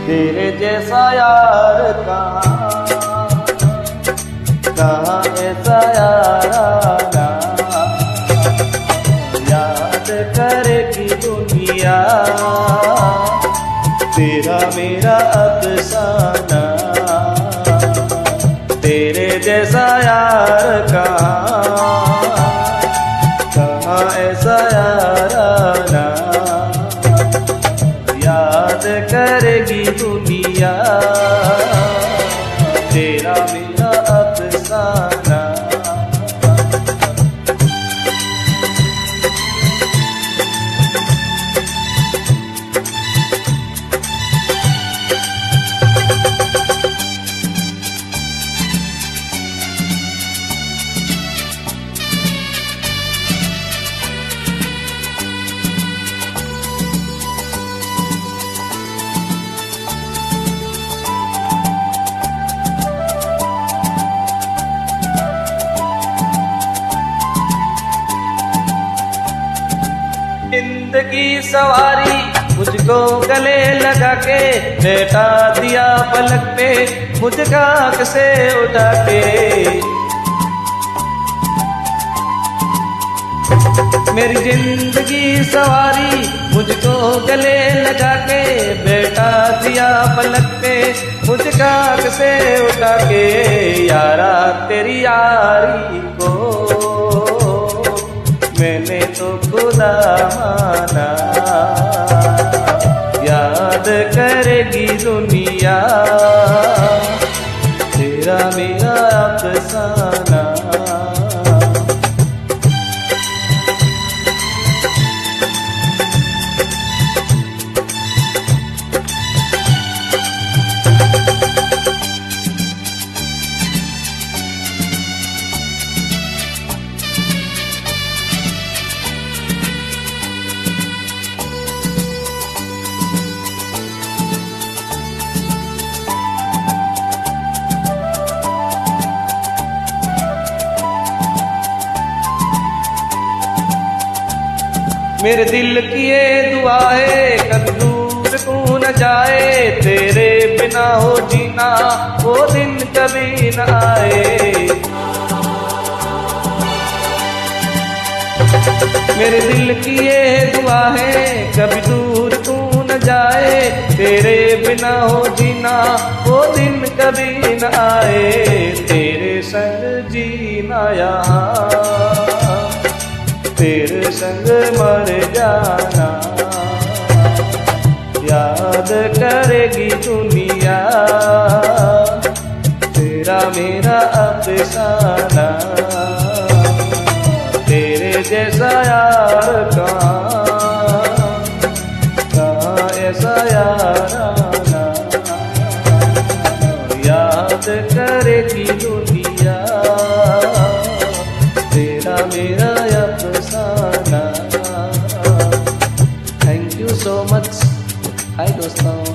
तेरे जैसा यार कहाँ ऐसा यार आना। याद करेगी दुनिया तेरा मेरा अफसाना। तेरे जैसा यार कहाँ ऐसा यार आना। याद करेगी दुनिया तेरा मेरा अफसाना। जिंदगी सवारी मुझको गले लगा के बैठा दिया पलक पे मुझ खाक से उठा के। मेरी जिंदगी सवारी मुझको गले लगा के बैठा दिया पलक पे मुझ खाक से उठा के। यारा तेरी यारी को मैंने तो खुदा माना। याद करेगी दुनिया तेरा मेरा अफसाना। मेरे दिल की ये दुआ है कभी दूर तू न जाए। तेरे बिना हो जीना वो दिन कभी न आए। मेरे दिल की ये दुआ है कभी दूर तू न जाए। तेरे बिना हो जीना वो दिन कभी न आए। तेरे संग जीना यहाँ तेरे संग मर जाना। याद करेगी दुनिया तेरा मेरा अफसाना। तेरे जैसा यार कहाँ ऐसा यार आना। याद करेगी दुनिया तेरा मेरा अफसाना। Thank you so much. Hi दोस्तों।